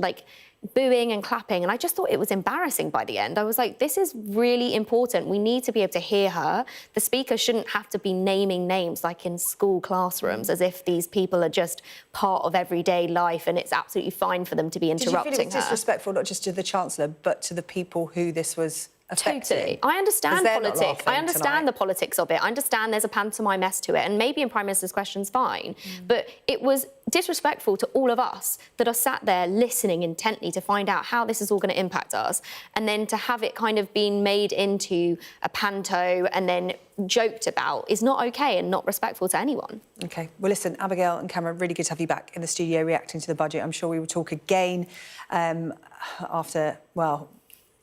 booing and clapping, and I just thought it was embarrassing by the end. I was like, this is really important. We need to be able to hear her. The Speaker shouldn't have to be naming names like in school classrooms, as if these people are just part of everyday life and it's absolutely fine for them to be interrupting her. Did you feel it was disrespectful not just to the Chancellor, but to the people who this was affecting? Totally. I understand politics. I understand the politics of it. I understand there's a pantomime mess to it, and maybe in Prime Minister's questions, fine. But it was disrespectful to all of us that are sat there listening intently to find out how this is all going to impact us, and then to have it kind of been made into a panto and then joked about is not OK and not respectful to anyone. OK. Well, listen, Abigail and Cameron, really good to have you back in the studio reacting to the budget. I'm sure we will talk again after, well,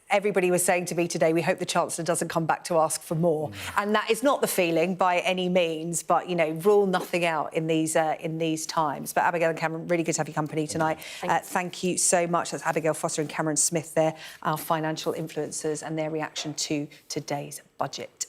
everybody was saying to me today, we hope the Chancellor doesn't come back to ask for more. And that is not the feeling by any means, but, you know, rule nothing out in these times. But Abigail and Cameron, really good to have your company tonight. Thank you so much. That's Abigail Foster and Cameron Smith there, our financial influencers, and their reaction to today's budget.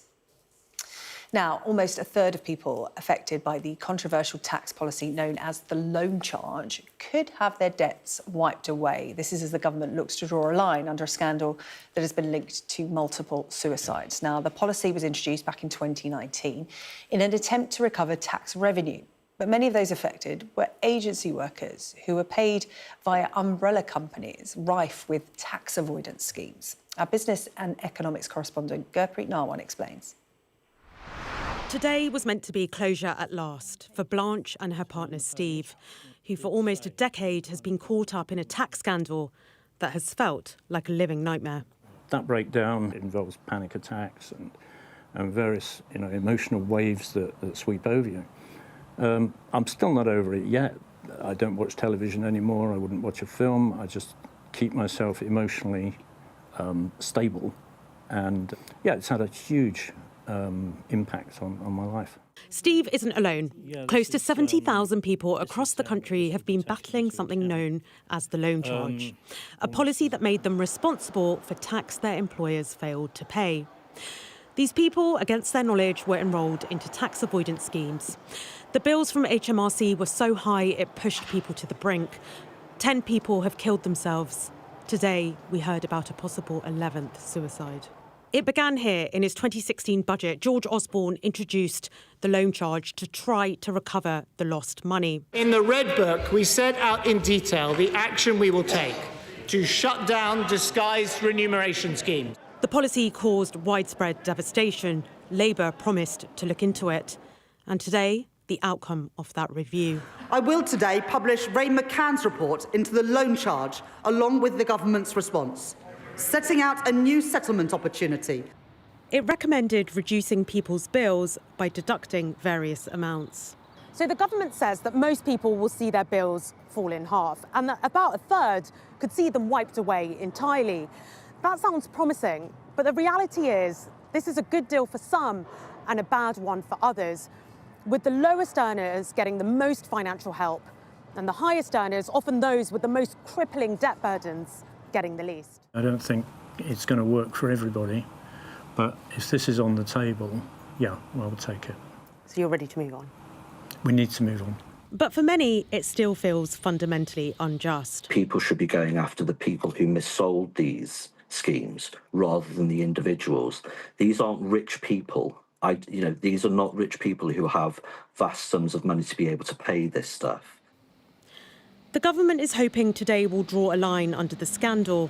Now, almost a third of people affected by the controversial tax policy known as the loan charge could have their debts wiped away. This is as the government looks to draw a line under a scandal that has been linked to multiple suicides. Now, the policy was introduced back in 2019 in an attempt to recover tax revenue. But many of those affected were agency workers who were paid via umbrella companies rife with tax avoidance schemes. Our business and economics correspondent Gurpreet Narwan explains. Today was meant to be closure at last for Blanche and her partner Steve, who for almost a decade has been caught up in a tax scandal that has felt like a living nightmare. That breakdown involves panic attacks and various emotional waves that sweep over you. I'm still not over it yet. I don't watch television anymore. I wouldn't watch a film. I just keep myself emotionally stable And yeah, it's had a huge impact on my life. Steve isn't alone. Close to 70,000 people across the country have been battling something known as the loan charge, a policy that made them responsible for tax their employers failed to pay. These people, against their knowledge, were enrolled into tax avoidance schemes. The bills from HMRC were so high it pushed people to the brink. 10 people have killed themselves. Today, we heard about a possible 11th suicide. It began here in his 2016 budget. George Osborne introduced the loan charge to try to recover the lost money. In the Red Book, we set out in detail the action we will take to shut down disguised remuneration schemes. The policy caused widespread devastation. Labour promised to look into it. And today, the outcome of that review. I will today publish Ray McCann's report into the loan charge, along with the government's response, setting out a new settlement opportunity. It recommended reducing people's bills by deducting various amounts. So the government says that most people will see their bills fall in half and that about a third could see them wiped away entirely. That sounds promising, but the reality is this is a good deal for some and a bad one for others, with the lowest earners getting the most financial help and the highest earners, often those with the most crippling debt burdens, getting the least. I don't think it's going to work for everybody, but if this is on the table, yeah, well, we'll take it. So you're ready to move on? We need to move on. But for many, it still feels fundamentally unjust. People should be going after the people who missold these schemes rather than the individuals. These aren't rich people. These are not rich people who have vast sums of money to be able to pay this stuff. The government is hoping today will draw a line under the scandal.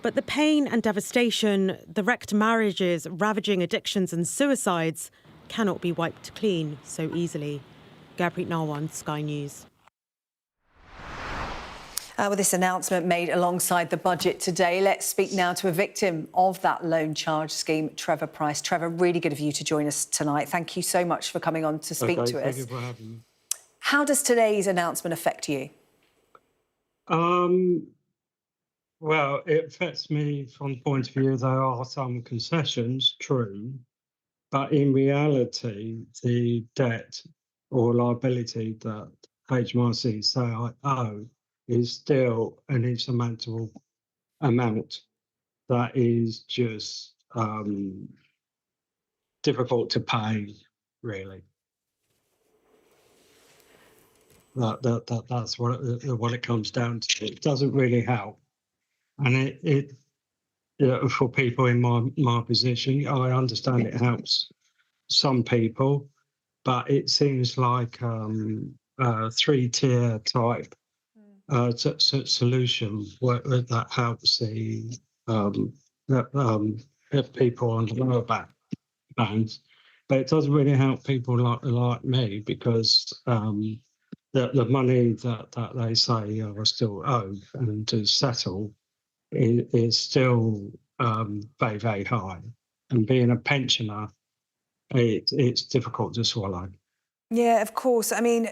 But the pain and devastation, the wrecked marriages, ravaging addictions and suicides cannot be wiped clean so easily. Gurpreet Narwan, Sky News. With this announcement made alongside the budget today, let's speak now to a victim of that loan charge scheme, Trevor Price. Trevor, really good of you to join us tonight. Thank you so much for coming on to speak to us. Thank you for having me. How does today's announcement affect you? Well, it affects me from the point of view there are some concessions, true, but in reality, the debt or liability that HMRC say I owe is still an insurmountable amount that is just difficult to pay, really. That's what it comes down to. It doesn't really help. And for people in my position, I understand it helps some people, but it seems like a three-tier type solution that helps the people on the lower bands, but it doesn't really help people like me because the money that they say are still owed and to settle is still very, very high. And being a pensioner, it's difficult to swallow. Yeah, of course. I mean,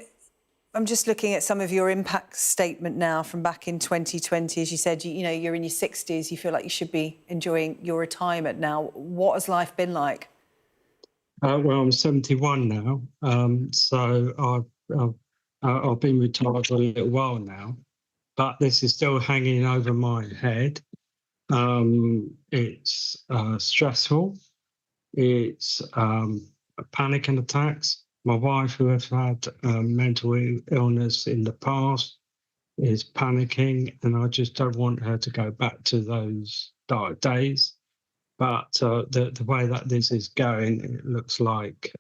I'm just looking at some of your impact statement now from back in 2020. As you said, you're in your 60s. You feel like you should be enjoying your retirement now. What has life been like? Well, I'm 71 now, so I've been retired for a little while now, but this is still hanging over my head. It's stressful. It's panic and attacks. My wife, who has had mental illness in the past, is panicking, and I just don't want her to go back to those dark days. But the way that this is going, it looks like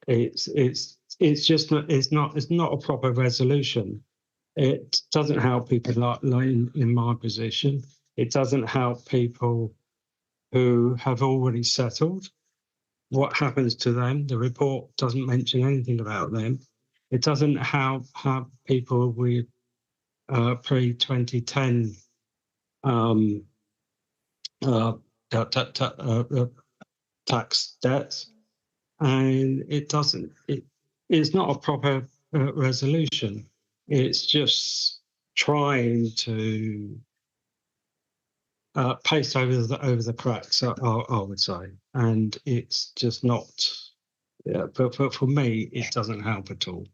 it's not a proper resolution. It doesn't help people like in my position. It doesn't help people who have already settled. What happens to them? The report doesn't mention anything about them. It doesn't help people with pre-2010 tax debts, and it's not a proper resolution. It's just trying to paste over the cracks, I would say, and it's just not. Yeah, but for me, it doesn't help at all.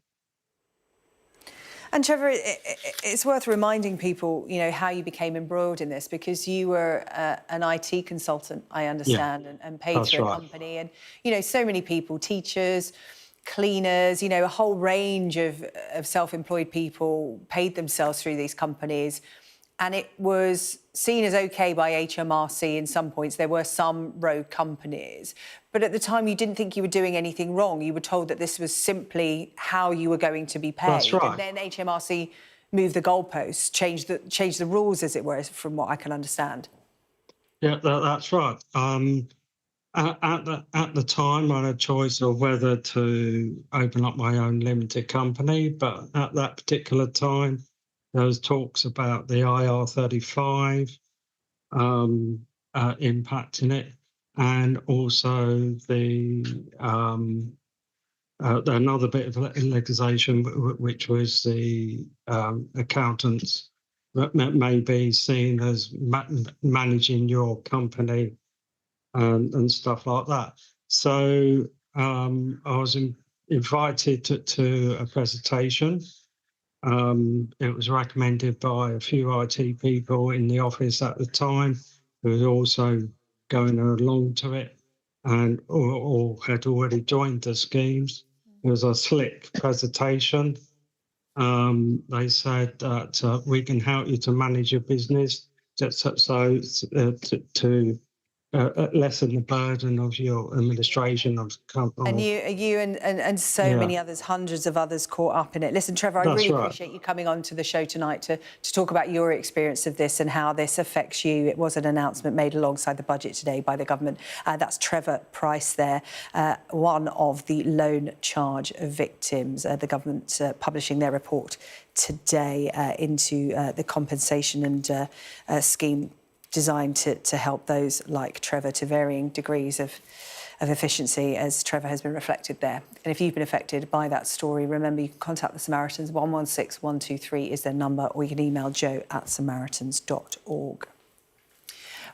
And Trevor, it's worth reminding people, how you became embroiled in this, because you were an IT consultant, I understand, and paid through a company. And, so many people, teachers, cleaners, a whole range of self-employed people paid themselves through these companies. And it was seen as OK by HMRC in some points. There were some rogue companies. But at the time, you didn't think you were doing anything wrong. You were told that this was simply how you were going to be paid. That's right. And then HMRC moved the goalposts, changed the rules, as it were, from what I can understand. Yeah, that's right. At the time, I had a choice of whether to open up my own limited company. But at that particular time, there was talks about the IR35 impacting it, and also another bit of legislation, which was the accountants that may be seen as managing your company and stuff like that. So I was invited to a presentation. It was recommended by a few IT people in the office at the time who were also going along to it and or had already joined the schemes. It was a slick presentation. They said that we can help you to manage your business to lessen the burden of your administration of company. And you and so many others, hundreds of others, caught up in it. Listen, Trevor, I really appreciate you coming on to the show tonight to talk about your experience of this and how this affects you. It was an announcement made alongside the budget today by the government. That's Trevor Price there, one of the loan charge victims. The government publishing their report today into the compensation and scheme designed to help those like Trevor to varying degrees of efficiency, as Trevor has been reflected there. And if you've been affected by that story, remember you can contact the Samaritans. 116 123 is their number, or you can email joe@samaritans.org.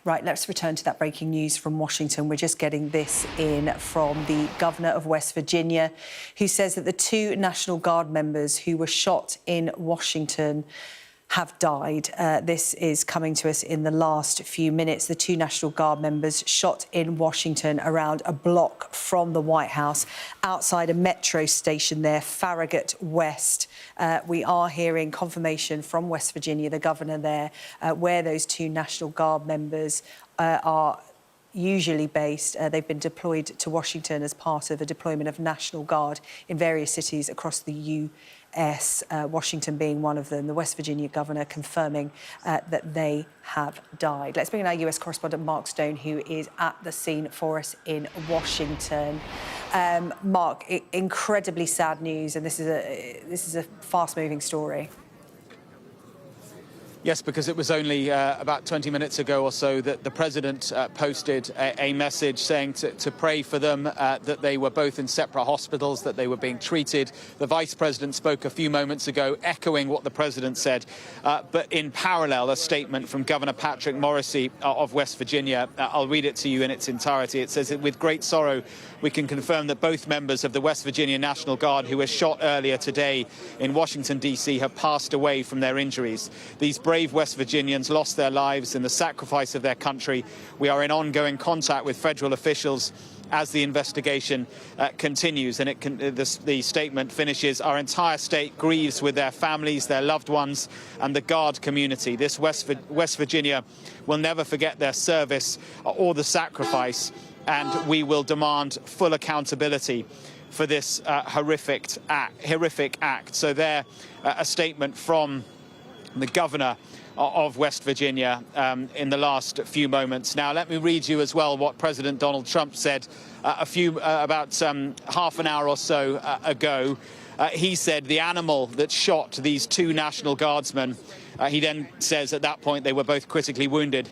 Right, let's return to that breaking news from Washington. We're just getting this in from the governor of West Virginia, who says that the 2 National Guard members who were shot in Washington have died. This is coming to us in the last few minutes. The 2 National Guard members shot in Washington around a block from the White House, outside a metro station there, Farragut West. We are hearing confirmation from West Virginia, the governor there, where those 2 National Guard members are usually based. They've been deployed to Washington as part of a deployment of National Guard in various cities across the US, Washington being one of them. The West Virginia governor confirming that they have died. Let's bring in our US correspondent, Mark Stone, who is at the scene for us in Washington. Mark, incredibly sad news, and this is a fast-moving story. Yes, because it was only about 20 minutes ago or so that the president posted a message saying to pray for them, that they were both in separate hospitals, that they were being treated. The vice president spoke a few moments ago, echoing what the president said. But in parallel, a statement from Governor Patrick Morrisey of West Virginia. I'll read it to you in its entirety. It says, with great sorrow, we can confirm that both members of the West Virginia National Guard who were shot earlier today in Washington, D.C. have passed away from their injuries. These brave West Virginians lost their lives in the sacrifice of their country. We are in ongoing contact with federal officials as the investigation continues. And the statement finishes, our entire state grieves with their families, their loved ones, and the Guard community. This West Virginia will never forget their service or the sacrifice, and we will demand full accountability for this horrific act. So there, a statement from the governor of West Virginia in the last few moments. Now, let me read you as well what President Donald Trump said about half an hour or so ago. He said the animal that shot these 2 National Guardsmen, he then says at that point they were both critically wounded.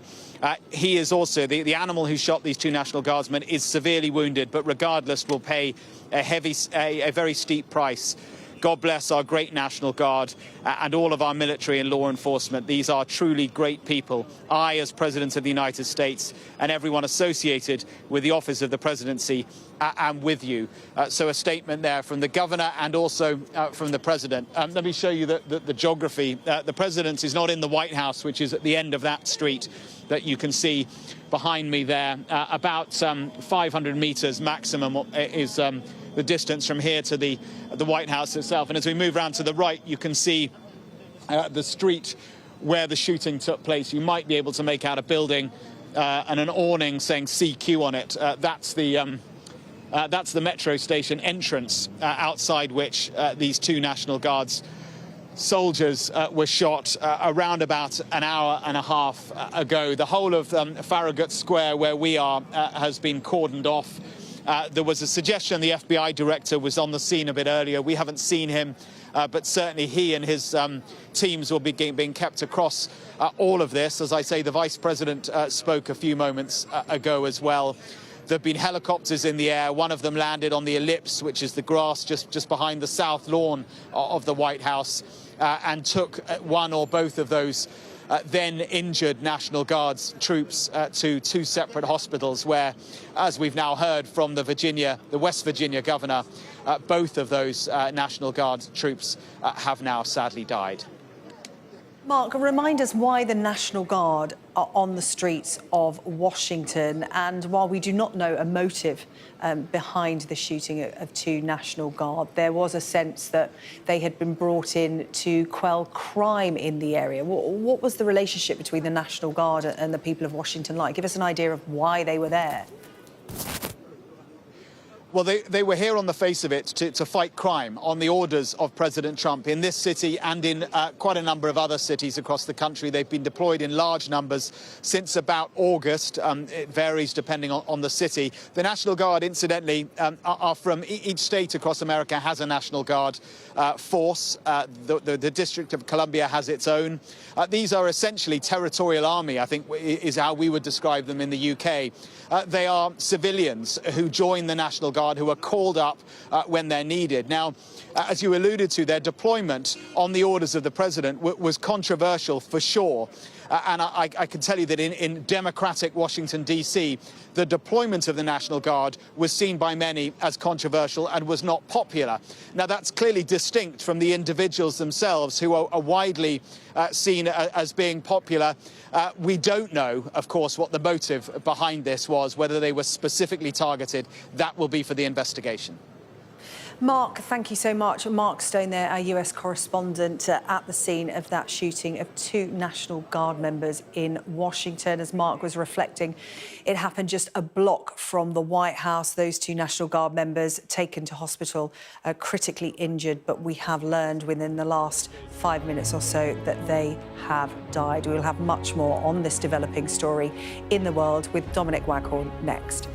He is also, the animal who shot these 2 National Guardsmen is severely wounded, but regardless will pay a very steep price God bless our great National Guard and all of our military and law enforcement. These are truly great people. I, as President of the United States, and everyone associated with the office of the presidency, am with you. So a statement there from the governor and also from the president. Let me show you the geography. The president is not in the White House, which is at the end of that street that you can see behind me there. About 500 meters maximum is the distance from here to the White House itself. And as we move around to the right, you can see the street where the shooting took place. You might be able to make out a building and an awning saying CQ on it. That's the metro station entrance outside which these two National Guards soldiers were shot around about an hour and a half ago. The whole of Farragut Square, where we are, has been cordoned off. There was a suggestion the FBI director was on the scene a bit earlier. We haven't seen him, but certainly he and his teams will be being kept across all of this. As I say, the Vice President spoke a few moments ago as well. There have been helicopters in the air. One of them landed on the ellipse, which is the grass just behind the south lawn of the White House, and took one or both of those then injured National Guards troops to two separate hospitals where, as we've now heard from the West Virginia governor, both of those National Guard troops have now sadly died. Mark, remind us why the National Guard are on the streets of Washington, and while we do not know a motive behind the shooting of two National Guard, there was a sense that they had been brought in to quell crime in the area. What was the relationship between the National Guard and the people of Washington like? Give us an idea of why they were there. Well, they were here on the face of it to fight crime on the orders of President Trump in this city and in quite a number of other cities across the country. They've been deployed in large numbers since about August. It varies depending on the city. The National Guard, incidentally, are from each state across America has a National Guard force. The District of Columbia has its own. These are essentially territorial army, I think, is how we would describe them in the UK. They are civilians who join the National Guard, who are called up when they're needed. Now, as you alluded to, their deployment on the orders of the president was controversial for sure. And I can tell you that in democratic Washington, D.C., the deployment of the National Guard was seen by many as controversial and was not popular. Now, that's clearly distinct from the individuals themselves, who are widely seen as being popular. We don't know, of course, what the motive behind this was, whether they were specifically targeted. That will be for the investigation. Mark, thank you so much. Mark Stone there, our US correspondent at the scene of that shooting of two National Guard members in Washington. As Mark was reflecting, it happened just a block from the White House. Those two National Guard members taken to hospital, critically injured, but we have learned within the last 5 minutes or so that they have died. We'll have much more on this developing story in the world with Dominic Waghorn next.